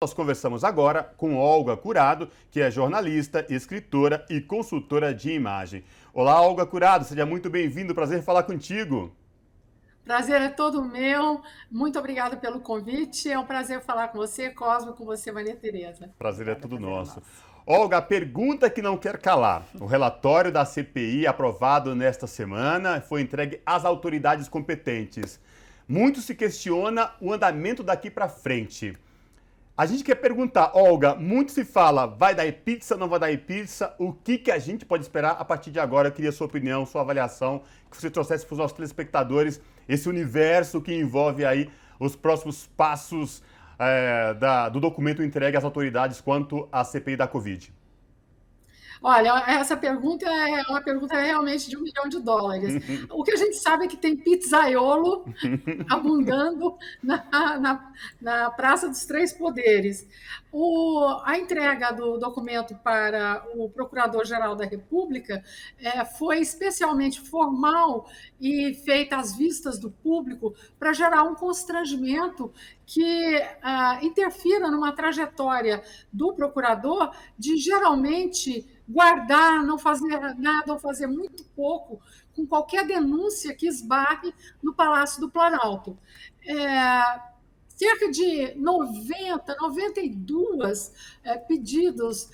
Nós conversamos agora com Olga Curado, que é jornalista, escritora e consultora de imagem. Olá, Olga Curado, seja muito bem-vindo, prazer em falar contigo. Prazer é todo meu. Muito obrigada pelo convite. É um prazer falar com você, Cosmo, com você, Maria Tereza. Prazer é Obrigada, tudo prazer é nosso. nosso. Olga, a pergunta que não quer calar. O relatório da CPI, aprovado nesta semana, foi entregue às autoridades competentes. Muito se questiona o andamento daqui para frente. A gente quer perguntar, Olga, muito se fala, vai dar pizza, não vai dar pizza, o que a gente pode esperar a partir de agora? Eu queria a sua opinião, sua avaliação, que você trouxesse para os nossos telespectadores esse universo que envolve aí os próximos passos do documento entregue às autoridades quanto à CPI da Covid. Olha, essa pergunta é uma pergunta realmente de US$ 1 milhão. O que a gente sabe é que tem pizzaiolo abundando na Praça dos Três Poderes. A entrega do documento para o Procurador-Geral da República foi especialmente formal e feita às vistas do público para gerar um constrangimento que interfira numa trajetória do procurador de geralmente guardar, não fazer nada ou fazer muito pouco com qualquer denúncia que esbarre no Palácio do Planalto. Cerca de 92 pedidos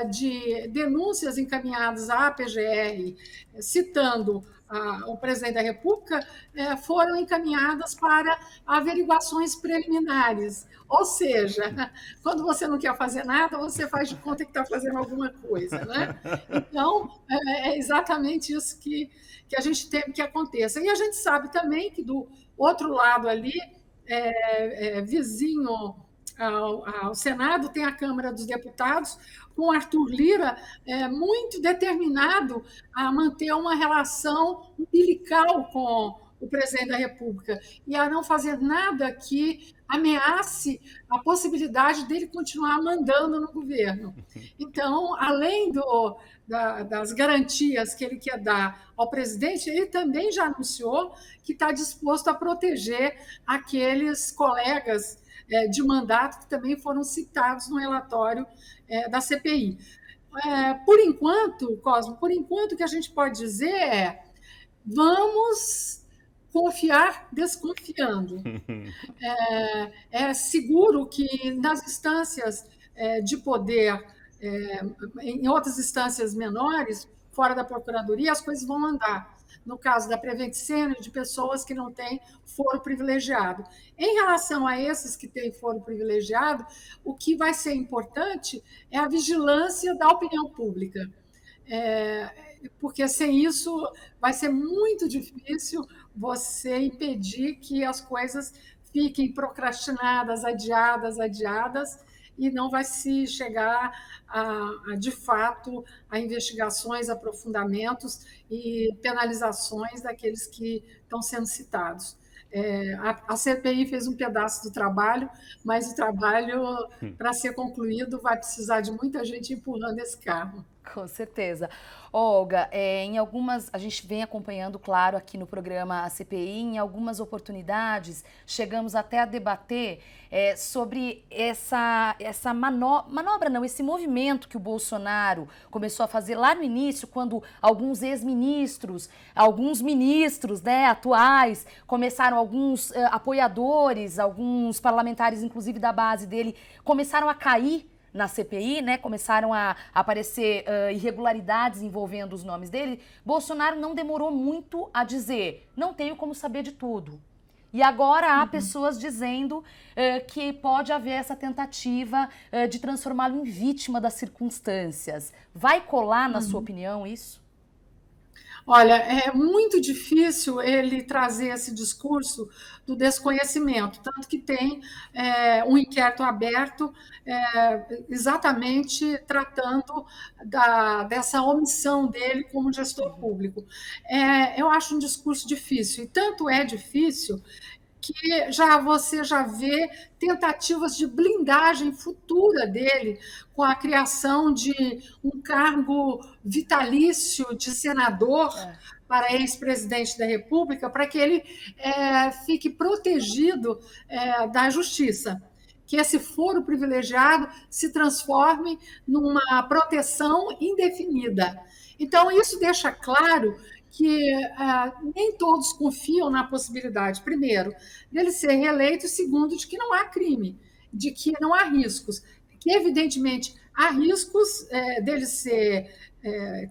de denúncias encaminhadas à PGR, citando o presidente da República, foram encaminhadas para averiguações preliminares. Ou seja, quando você não quer fazer nada, você faz de conta que está fazendo alguma coisa. Né? Então, é exatamente isso que a gente teme que aconteça. E a gente sabe também que do outro lado ali, vizinho ao Senado, tem a Câmara dos Deputados, com Arthur Lira muito determinado a manter uma relação umbilical com o presidente da República e a não fazer nada que ameace a possibilidade dele continuar mandando no governo. Então, além das garantias que ele quer dar ao presidente, ele também já anunciou que está disposto a proteger aqueles colegas de mandato que também foram citados no relatório da CPI. Por enquanto, Cosmo, por enquanto o que a gente pode dizer é vamos confiar desconfiando. É seguro que nas instâncias de poder, em outras instâncias menores, fora da Procuradoria, as coisas vão andar. No caso da Prevent Senior, de pessoas que não têm foro privilegiado. Em relação a esses que têm foro privilegiado, o que vai ser importante é a vigilância da opinião pública. Porque sem isso vai ser muito difícil você impedir que as coisas fiquem procrastinadas, adiadas, e não vai se chegar de fato, a investigações, aprofundamentos e penalizações daqueles que estão sendo citados. A CPI fez um pedaço do trabalho, mas o trabalho, para ser concluído, vai precisar de muita gente empurrando esse carro. Com certeza. Olga, a gente vem acompanhando, claro, aqui no programa a CPI, em algumas oportunidades, chegamos até a debater sobre essa manobra, não, esse movimento que o Bolsonaro começou a fazer lá no início, quando alguns ex-ministros, alguns ministros, né, atuais, começaram, alguns apoiadores, alguns parlamentares, inclusive da base dele, começaram a cair na CPI, né, começaram a aparecer irregularidades envolvendo os nomes dele. Bolsonaro não demorou muito a dizer, não tenho como saber de tudo. E agora há pessoas dizendo que pode haver essa tentativa de transformá-lo em vítima das circunstâncias. Vai colar, na sua opinião, isso? Olha, é muito difícil ele trazer esse discurso do desconhecimento, tanto que tem um inquérito aberto exatamente tratando dessa omissão dele como gestor público. Eu acho um discurso difícil, e tanto é difícil que você já vê tentativas de blindagem futura dele com a criação de um cargo vitalício de senador para ex-presidente da República, para que ele fique protegido da justiça, que esse foro privilegiado se transforme numa proteção indefinida. Então, isso deixa claro que nem todos confiam na possibilidade, primeiro, dele ser reeleito, e segundo, de que não há crime, de que não há riscos, que, evidentemente, há riscos dele ser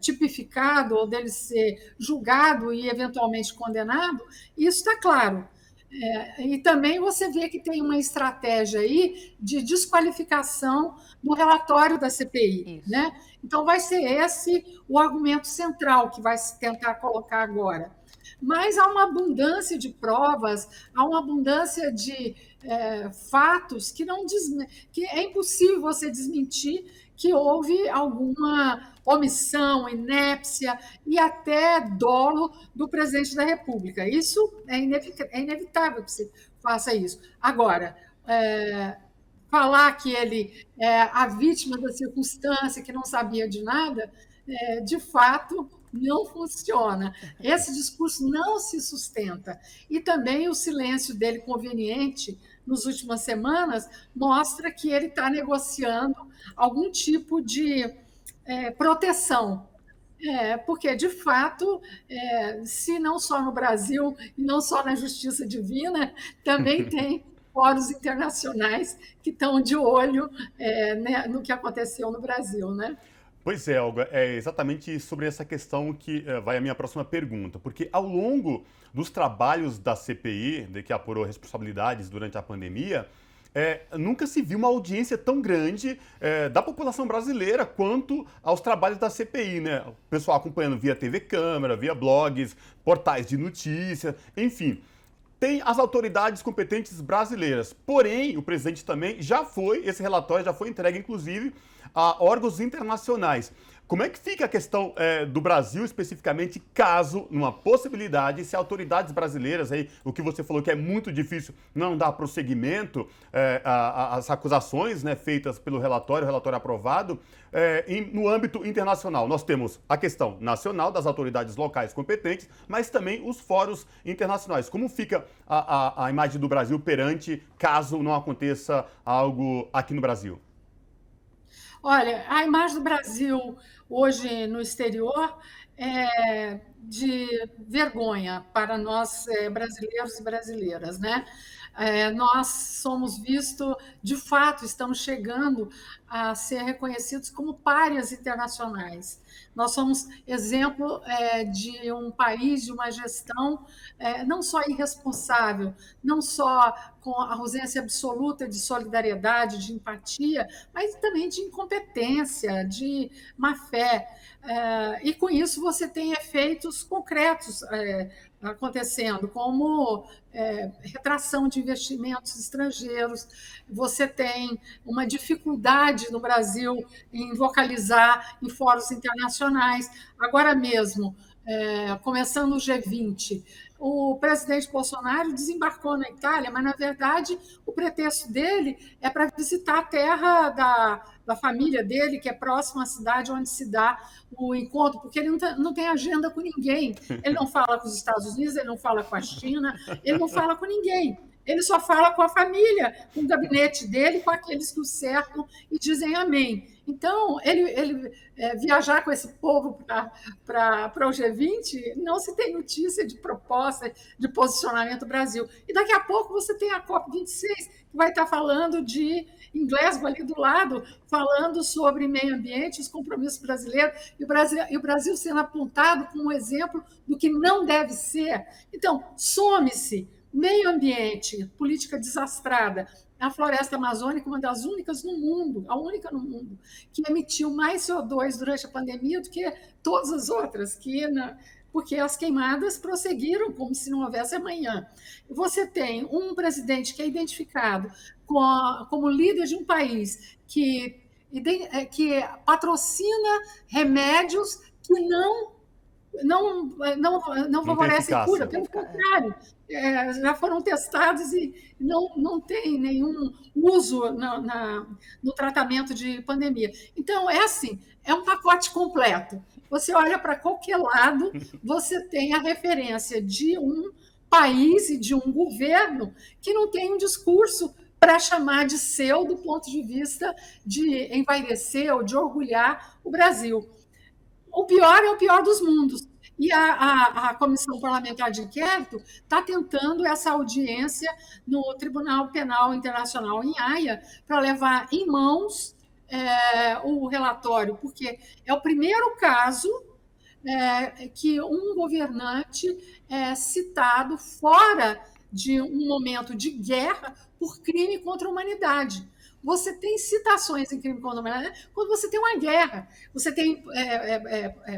tipificado ou dele ser julgado e, eventualmente, condenado, isso está claro. E também você vê que tem uma estratégia aí de desqualificação do relatório da CPI, né? Então, vai ser esse o argumento central que vai se tentar colocar agora. Mas há uma abundância de provas, há uma abundância de fatos que é impossível você desmentir que houve alguma omissão, inépcia e até dolo do presidente da República. Isso é inevitável que se faça isso. Agora, falar que ele é a vítima da circunstância, que não sabia de nada, de fato, não funciona. Esse discurso não se sustenta. E também o silêncio dele conveniente nas últimas semanas mostra que ele está negociando algum tipo de proteção. Porque, de fato, se não só no Brasil e não só na justiça divina, também tem fóruns internacionais que estão de olho no que aconteceu no Brasil, né? Pois é, Olga, é exatamente sobre essa questão que vai a minha próxima pergunta, porque ao longo dos trabalhos da CPI, de que apurou responsabilidades durante a pandemia, nunca se viu uma audiência tão grande da população brasileira quanto aos trabalhos da CPI, né? O pessoal acompanhando via TV Câmara, via blogs, portais de notícia, enfim. Tem as autoridades competentes brasileiras, porém, o presidente também esse relatório já foi entregue, inclusive, a órgãos internacionais. Como é que fica a questão do Brasil, especificamente, caso, numa possibilidade, se autoridades brasileiras, aí, o que você falou que é muito difícil não dar prosseguimento às acusações, né, feitas pelo relatório aprovado, no âmbito internacional? Nós temos a questão nacional das autoridades locais competentes, mas também os fóruns internacionais. Como fica a imagem do Brasil perante caso não aconteça algo aqui no Brasil? Olha, a imagem do Brasil hoje no exterior é de vergonha para nós brasileiros e brasileiras, né? Nós somos vistos, de fato, estamos chegando a ser reconhecidos como párias internacionais. Nós somos exemplo de um país, de uma gestão não só irresponsável, não só com a ausência absoluta de solidariedade, de empatia, mas também de incompetência, de má-fé. E com isso você tem efeitos concretos acontecendo, como retração de investimentos estrangeiros, você tem uma dificuldade no Brasil em vocalizar em fóruns internacionais. Agora mesmo, começando o G20, o presidente Bolsonaro desembarcou na Itália, mas, na verdade, o pretexto dele é para visitar a terra da família dele, que é próxima à cidade onde se dá o encontro, porque ele não tem agenda com ninguém. Ele não fala com os Estados Unidos, ele não fala com a China, ele não fala com ninguém. Ele só fala com a família, com o gabinete dele, com aqueles que o cercam e dizem amém. Então, ele viajar com esse povo para o G20, não se tem notícia de proposta, de posicionamento do Brasil. E daqui a pouco você tem a COP26, que vai estar falando em Glasgow, ali do lado, falando sobre meio ambiente, os compromissos brasileiros, e o Brasil sendo apontado como um exemplo do que não deve ser. Então, some-se. Meio ambiente, política desastrada. A floresta amazônica, uma das únicas no mundo, a única no mundo, que emitiu mais CO2 durante a pandemia do que todas as outras, porque as queimadas prosseguiram como se não houvesse amanhã. Você tem um presidente que é identificado como líder de um país que patrocina remédios que não favorecem a cura, pelo contrário, já foram testados e não tem nenhum uso no tratamento de pandemia. Então, é um pacote completo. Você olha para qualquer lado, você tem a referência de um país e de um governo que não tem um discurso para chamar de seu do ponto de vista de envaidecer ou de orgulhar o Brasil. O pior é o pior dos mundos. E a Comissão Parlamentar de Inquérito está tentando essa audiência no Tribunal Penal Internacional em Haia para levar em mãos o relatório, porque é o primeiro caso que um governante é citado fora de um momento de guerra por crime contra a humanidade. Você tem citações em crime contra a humanidade quando você tem uma guerra, você tem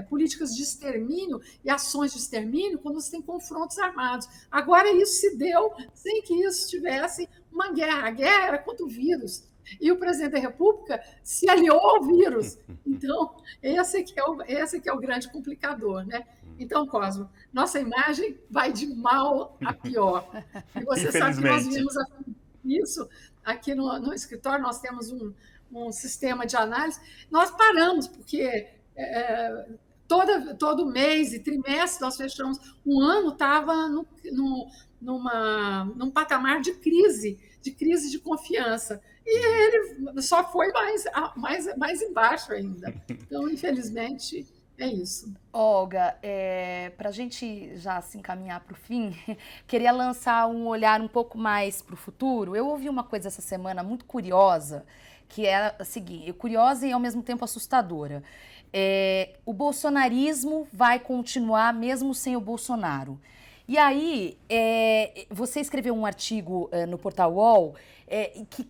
políticas de extermínio e ações de extermínio quando você tem confrontos armados. Agora, isso se deu sem que isso tivesse uma guerra. A guerra era contra o vírus. E o presidente da República se aliou ao vírus. Então, esse que é o grande complicador, né? Então, Cosmo, nossa imagem vai de mal a pior. E você sabe que nós vimos isso aqui no escritório, nós temos um sistema de análise. Nós paramos, porque todo mês e trimestre nós fechamos. Um ano estava num patamar de crise de confiança. E ele só foi mais embaixo ainda. Então, infelizmente, é isso. Olga, para a gente já se encaminhar para o fim, queria lançar um olhar um pouco mais para o futuro. Eu ouvi uma coisa essa semana muito curiosa, que é a seguinte, curiosa e ao mesmo tempo assustadora. O bolsonarismo vai continuar mesmo sem o Bolsonaro. E aí, você escreveu um artigo no Portal UOL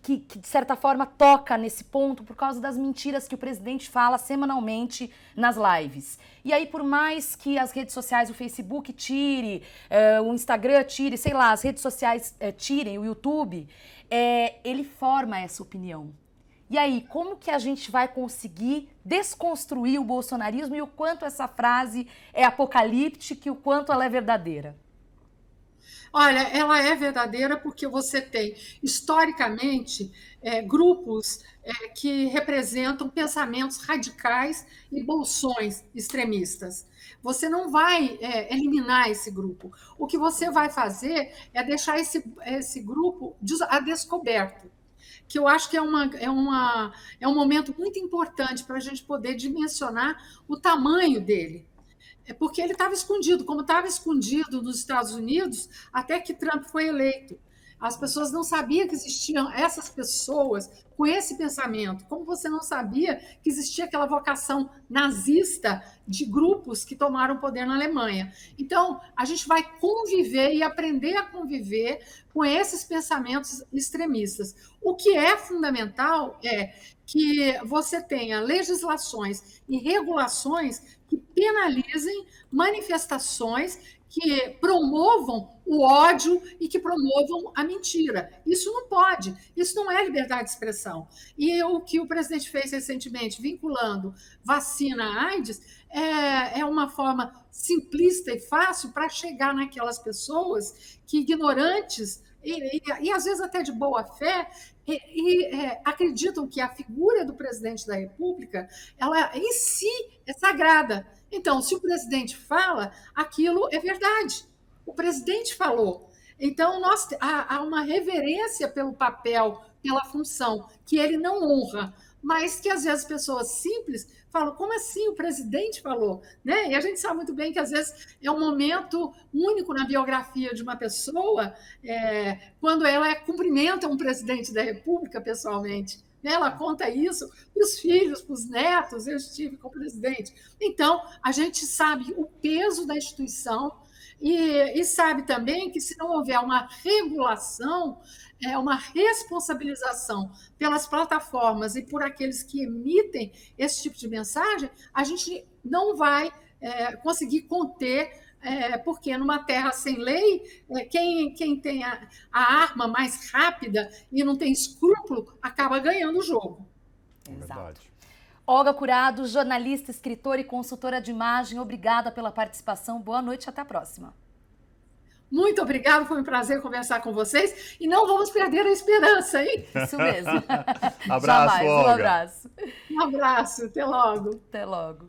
que, de certa forma, toca nesse ponto por causa das mentiras que o presidente fala semanalmente nas lives. E aí, por mais que as redes sociais, o Facebook tire, o Instagram tire, sei lá, as redes sociais tirem, o YouTube, ele forma essa opinião. E aí, como que a gente vai conseguir desconstruir o bolsonarismo e o quanto essa frase é apocalíptica e o quanto ela é verdadeira? Olha, ela é verdadeira porque você tem, historicamente, grupos que representam pensamentos radicais e bolsões extremistas. Você não vai eliminar esse grupo. O que você vai fazer é deixar esse grupo a descoberto, que eu acho que é um momento muito importante para a gente poder dimensionar o tamanho dele. Porque ele estava escondido, como estava escondido nos Estados Unidos, até que Trump foi eleito. As pessoas não sabiam que existiam essas pessoas com esse pensamento, como você não sabia que existia aquela vocação nazista de grupos que tomaram poder na Alemanha. Então, a gente vai conviver e aprender a conviver com esses pensamentos extremistas. O que é fundamental é que você tenha legislações e regulações que penalizem manifestações que promovam o ódio e que promovam a mentira. Isso não pode, isso não é liberdade de expressão. E o que o presidente fez recentemente, vinculando vacina à AIDS, é uma forma simplista e fácil para chegar naquelas pessoas que, ignorantes, e às vezes até de boa fé, acreditam que a figura do presidente da República, ela em si é sagrada. Então, se o presidente fala, aquilo é verdade. O presidente falou. Então, há uma reverência pelo papel, pela função, que ele não honra, mas que às vezes pessoas simples falam, como assim o presidente falou? Né? E a gente sabe muito bem que às vezes é um momento único na biografia de uma pessoa, quando ela cumprimenta um presidente da República pessoalmente. Ela conta isso para os filhos, para os netos, eu estive com o presidente. Então, a gente sabe o peso da instituição e sabe também que se não houver uma regulação, uma responsabilização pelas plataformas e por aqueles que emitem esse tipo de mensagem, a gente não vai conseguir conter, porque numa terra sem lei, quem tem a arma mais rápida e não tem escrúpulo, acaba ganhando o jogo. Exato. Olga Curado, jornalista, escritora e consultora de imagem, obrigada pela participação. Boa noite e até a próxima. Muito obrigada, foi um prazer conversar com vocês e não vamos perder a esperança, hein? Isso mesmo. Abraço, Jamais. Olga. Um abraço. Um abraço, até logo. Até logo.